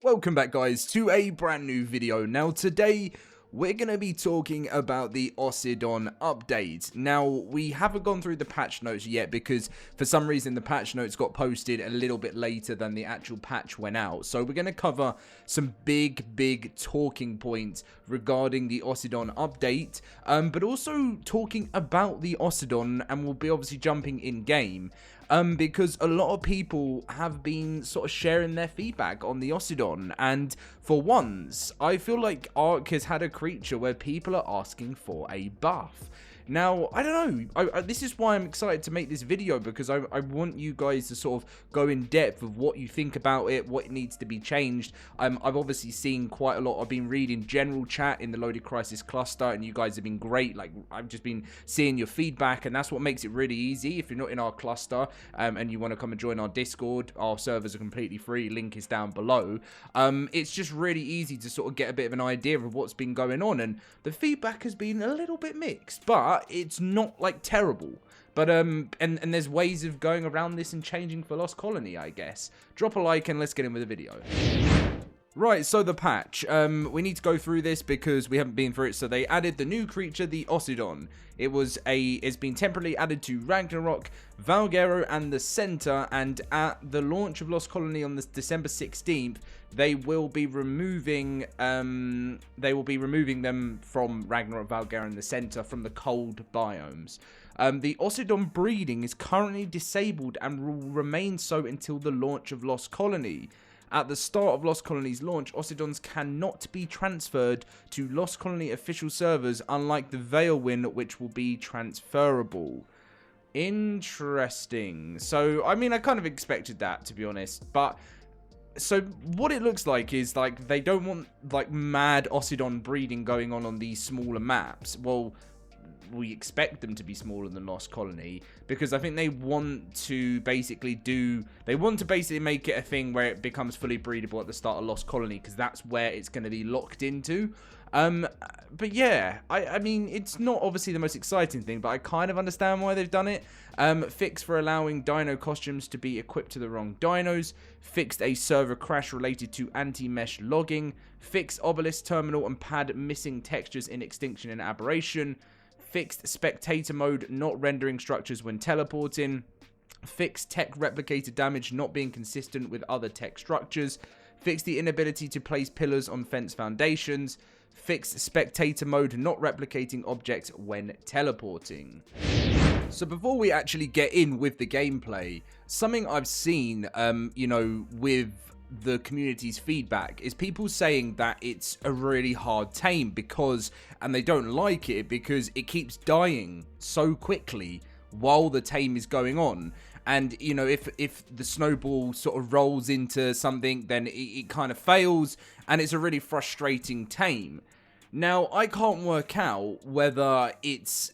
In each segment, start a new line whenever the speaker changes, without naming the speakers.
Welcome back, guys, to a brand new video. Now today we're going to be talking about the Ossidon update. Now we haven't gone through the patch notes yet because for some reason the patch notes got posted a little bit later than the actual patch went out. So we're going to cover some big talking points regarding the Ossidon update, but also talking about the Ossidon, and we'll be obviously jumping in game. Because a lot of people have been sort of sharing their feedback on the Ossidon, and for once, I feel like ARK has had a creature where people are asking for a buff. Now, I don't know, this is why I'm excited to make this video, because I want you guys to sort of go in depth of what you think about it, what needs to be changed. I've obviously seen quite a lot. I've been reading general chat in the LoadedCrysis cluster, and you guys have been great. Like, I've just been seeing your feedback, and that's what makes it really easy. If you're not in our cluster and you want to come and join our Discord, our servers are completely free. Link is down below. It's just really easy to sort of get a bit of an idea of what's been going on, and the feedback has been a little bit mixed, but it's not like terrible. But and there's ways of going around this and changing for Lost Colony, I guess. Drop a like and let's get in with the video. Right, so the patch. We need to go through this because we haven't been through it. So they added the new creature, the Ossidon. It's been temporarily added to Ragnarok, Valguero, and the center. And at the launch of Lost Colony on December 16th, they will be removing them from Ragnarok, Valguero, and the center from the cold biomes. The Ossidon breeding is currently disabled and will remain so until the launch of Lost Colony. At the start of Lost Colony's launch, Ossidons cannot be transferred to Lost Colony official servers, unlike the Valguero, which will be transferable. Interesting. So, I mean, I kind of expected that, to be honest. But, so, what it looks like is, like, they don't want, like, mad Ossidon breeding going on these smaller maps. Well, we expect them to be smaller than Lost Colony, because I think they want to basically make it a thing where it becomes fully breedable at the start of Lost Colony, because that's where it's going to be locked into. But yeah, I mean, it's not obviously the most exciting thing, but I kind of understand why they've done it. Fix for allowing dino costumes to be equipped to the wrong dinos. Fixed a server crash related to anti-mesh logging. Fixed obelisk terminal and pad missing textures in Extinction and Aberration. Fixed spectator mode not rendering structures when teleporting. Fixed tech replicator damage not being consistent with other tech structures. Fixed the inability to place pillars on fence foundations. Fixed spectator mode not replicating objects when teleporting. So before we actually get in with the gameplay, something I've seen, you know, with the community's feedback is people saying that it's a really hard tame and they don't like it because it keeps dying so quickly while the tame is going on. And, you know, if the snowball sort of rolls into something, then it kind of fails, and it's a really frustrating tame. Now, I can't work out whether it's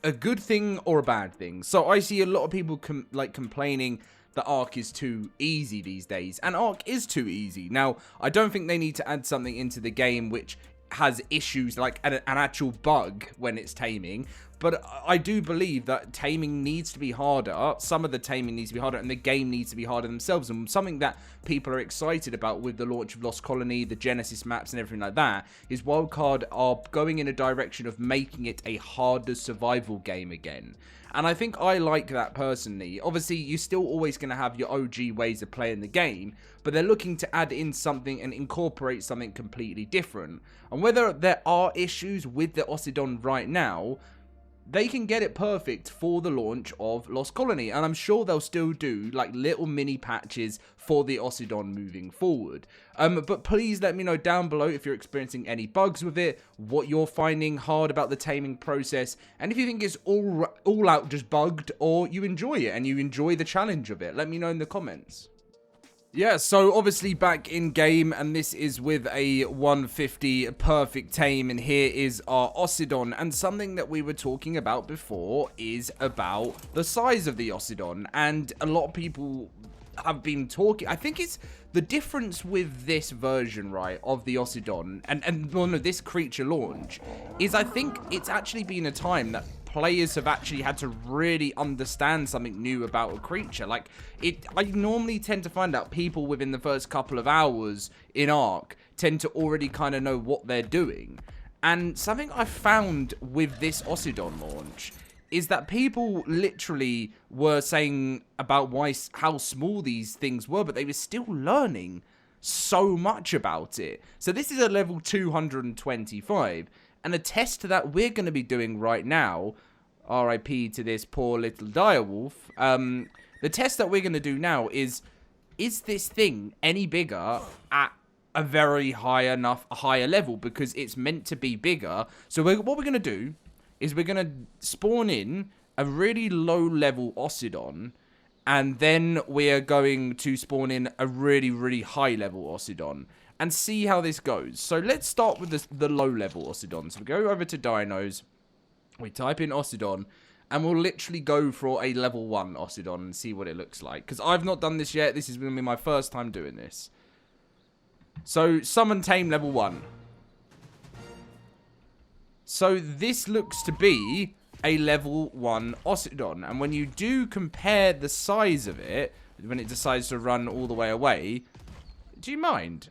a good thing or a bad thing. So I see a lot of people complaining that ARK is too easy these days, and ARK is too easy. Now, I don't think they need to add something into the game which has issues like an actual bug when it's taming, but I do believe that taming needs to be harder. Some of the taming needs to be harder, and the game needs to be harder themselves. And something that people are excited about with the launch of Lost Colony, the Genesis maps and everything like that, is Wildcard are going in a direction of making it a harder survival game again. And I think I like that personally. Obviously, you're still always going to have your OG ways of playing the game, but they're looking to add in something and incorporate something completely different. And whether there are issues with the Ossidon right now, they can get it perfect for the launch of Lost Colony, and I'm sure they'll still do like little mini patches for the Ossidon moving forward. But please let me know down below if you're experiencing any bugs with it, what you're finding hard about the taming process, and if you think it's all out just bugged, or you enjoy it and you enjoy the challenge of it. Let me know in the comments. Yeah, so obviously back in game, and this is with a 150 perfect tame, and here is our Ossidon. And something that we were talking about before is about the size of the Ossidon, and a lot of people have been talking. I think it's the difference with this version, right, of the Ossidon and well, no, this creature launch is I think it's actually been a time that players have actually had to really understand something new about a creature. Like, I normally tend to find out people within the first couple of hours in ARK tend to already kind of know what they're doing. And something I found with this Ossidon launch is that people literally were saying about how small these things were, but they were still learning so much about it. So this is a level 225, and a test that we're going to be doing right now, RIP to this poor little direwolf, the test that we're going to do now is this thing any bigger at a very higher level, because it's meant to be bigger. So what we're going to do is we're going to spawn in a really low level Ossidon, and then we're going to spawn in a really, really high level Ossidon and see how this goes. So let's start with the low level Ossidon. So we go over to dinos, we type in Ossidon, and we'll literally go for a level 1 Ossidon and see what it looks like. Because I've not done this yet. This is going to be my first time doing this. So, summon tame level 1. So, this looks to be a level 1 Ossidon. And when you do compare the size of it, when it decides to run all the way away, do you mind?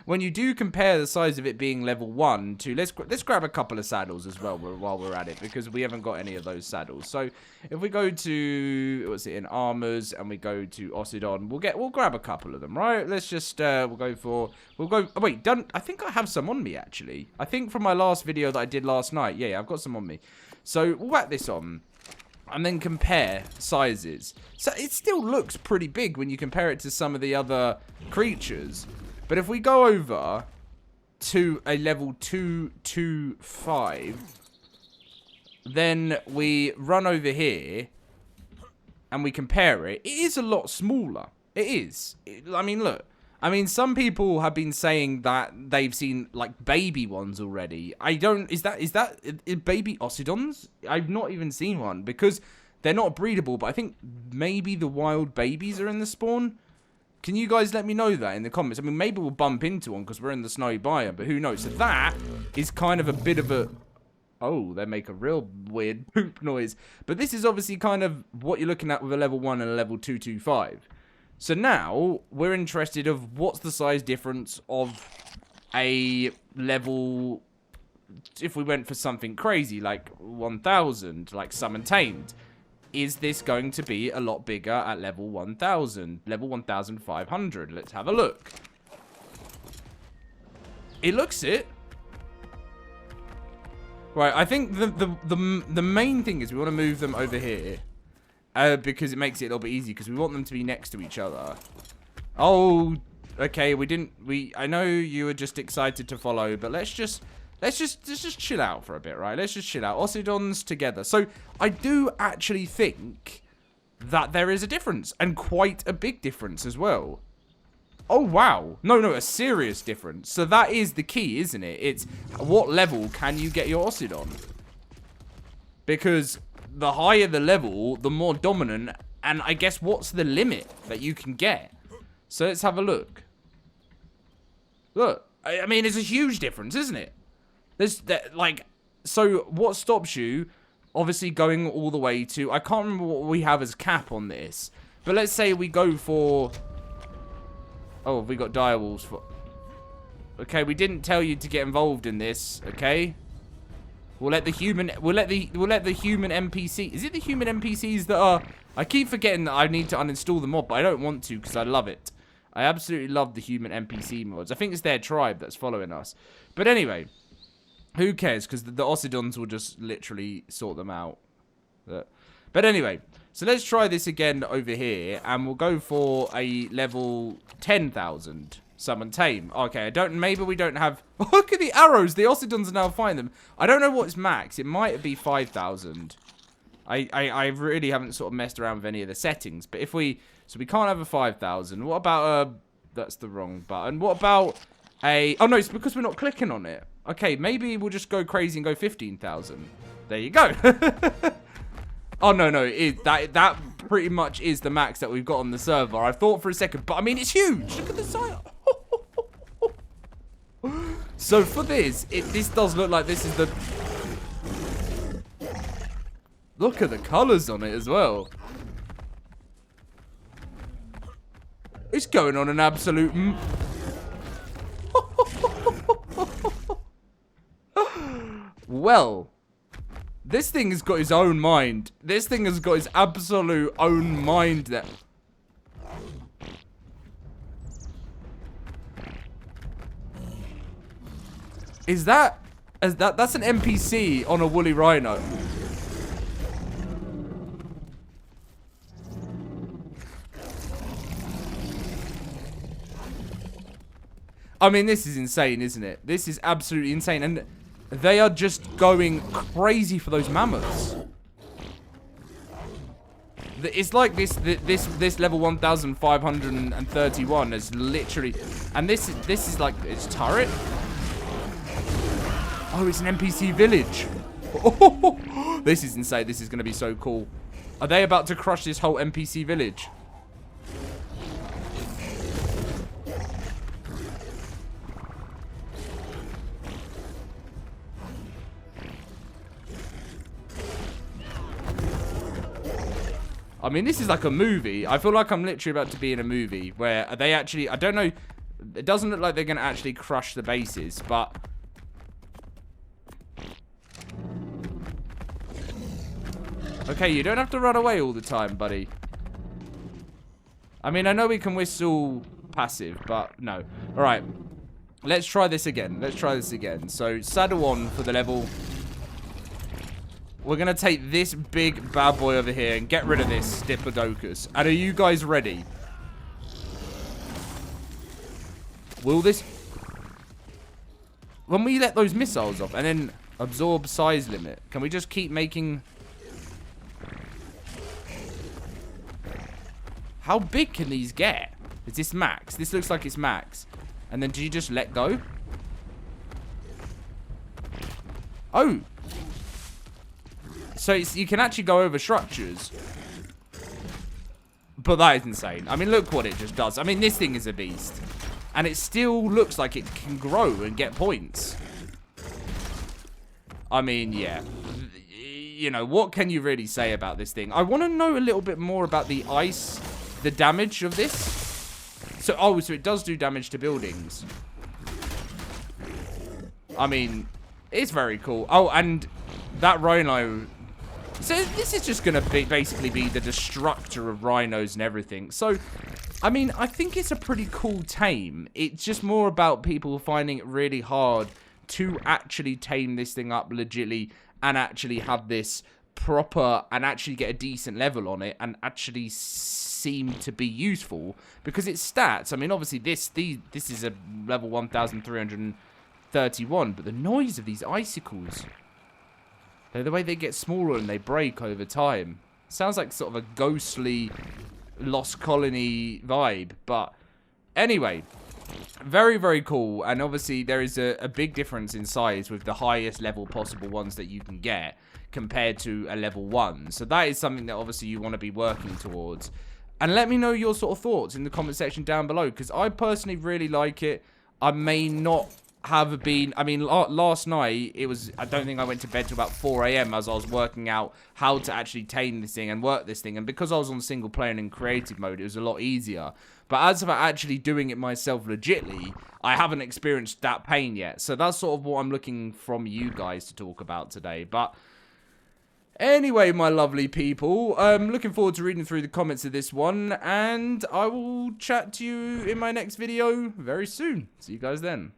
When you do compare the size of it being level 1 to... Let's grab a couple of saddles as well while we're at it, because we haven't got any of those saddles. So, if we go to... What's it in? Armors, and we go to Ossidon, we'll grab a couple of them, right? Let's just... We'll go... Oh, wait, I think I have some on me, actually. I think from my last video that I did last night. Yeah, I've got some on me. So, we'll whack this on. And then compare sizes. So it still looks pretty big when you compare it to some of the other creatures. But if we go over to a level 225, then we run over here and we compare it. It is a lot smaller. It is. I mean, look. I mean, some people have been saying that they've seen, like, baby ones already. Is that baby Ossidons? I've not even seen one, because they're not breedable, but I think maybe the wild babies are in the spawn. Can you guys let me know that in the comments? I mean, maybe we'll bump into one, because we're in the snowy biome, but who knows? So that is kind of a bit of a... Oh, they make a real weird poop noise. But this is obviously kind of what you're looking at with a level 1 and a level 225. So now, we're interested of what's the size difference of a level, if we went for something crazy, like 1000, like Summon Tamed. Is this going to be a lot bigger at level 1000, level 1500? Let's have a look. It looks it. Right, I think the main thing is we want to move them over here. Because it makes it a little bit easier, because we want them to be next to each other. Oh, okay, I know you were just excited to follow, but let's just chill out for a bit, right? Let's just chill out. Ossidons together. So, I do actually think that there is a difference, and quite a big difference as well. Oh, wow. No, a serious difference. So, that is the key, isn't it? It's what level can you get your Ossidon? Because... the higher the level, the more dominant, and I guess what's the limit that you can get? So let's have a look. Look, I mean, it's a huge difference, isn't it? So what stops you, obviously going all the way to, I can't remember what we have as cap on this, but let's say we go for, oh, we got direwolves for, okay, we didn't tell you to get involved in this, okay? We'll let the human NPC. Is it the human NPCs that are... I keep forgetting that I need to uninstall the mod, but I don't want to because I love it. I absolutely love the human NPC mods. I think it's their tribe that's following us. But anyway, who cares? Because the Ossidons will just literally sort them out. But anyway, so let's try this again over here, and we'll go for a level 10,000. Summon Tame. Okay, maybe we don't have... Look at the arrows. The Ossidons are now finding them. I don't know what's max. It might be 5,000. I really haven't sort of messed around with any of the settings. But if we... So we can't have a 5,000. What about that's the wrong button. What about a... Oh, no, it's because we're not clicking on it. Okay, maybe we'll just go crazy and go 15,000. There you go. Oh, no. That pretty much is the max that we've got on the server. I thought for a second. But, I mean, it's huge. Look at the size. So for this does look like this is the... Look at the colors on it as well. It's going on an absolute... Well, this thing has got his own mind. This thing has got his absolute own mind there. That's an NPC on a woolly rhino. I mean, this is insane, isn't it? This is absolutely insane. And they are just going crazy for those mammoths. It's like this level 1531 is literally... And this is like... It's turret? Oh, it's an NPC village. Oh, this is insane. This is going to be so cool. Are they about to crush this whole NPC village? I mean, this is like a movie. I feel like I'm literally about to be in a movie where they actually... I don't know. It doesn't look like they're going to actually crush the bases, but... Okay, you don't have to run away all the time, buddy. I mean, I know we can whistle passive, but no. Alright. Let's try this again. Let's try this again. So, saddle on for the level. We're going to take this big bad boy over here and get rid of this Diplodocus. And are you guys ready? Will this... When we let those missiles off and then absorb size limit, can we just keep making... How big can these get? Is this max? This looks like it's max. And then do you just let go? Oh! So you can actually go over structures. But that is insane. I mean, look what it just does. I mean, this thing is a beast. And it still looks like it can grow and get points. I mean, yeah. You know, what can you really say about this thing? I want to know a little bit more about the ice, the damage of this. So, oh, so it does do damage to buildings. I mean, it's very cool. Oh, and that rhino... So this is just going to basically be the destructor of rhinos and everything. So, I mean, I think it's a pretty cool tame. It's just more about people finding it really hard to actually tame this thing up legitly and actually have this proper and actually get a decent level on it and actually seem to be useful because its stats. I mean, obviously this is a level 1331, but the noise of these icicles... The way they get smaller and they break over time. Sounds like sort of a ghostly Lost Colony vibe. But anyway, very, very cool. And obviously there is a big difference in size with the highest level possible ones that you can get compared to a level 1. So that is something that obviously you want to be working towards. And let me know your sort of thoughts in the comment section down below. Because I personally really like it. I may not... have been, I mean, last night, it was, I don't think I went to bed till about 4 AM as I was working out how to actually tame this thing and work this thing, and because I was on single player and in creative mode, it was a lot easier, but as for actually doing it myself legitly, I haven't experienced that pain yet, so that's sort of what I'm looking from you guys to talk about today. But anyway, my lovely people, I'm looking forward to reading through the comments of this one, and I will chat to you in my next video very soon. See you guys then.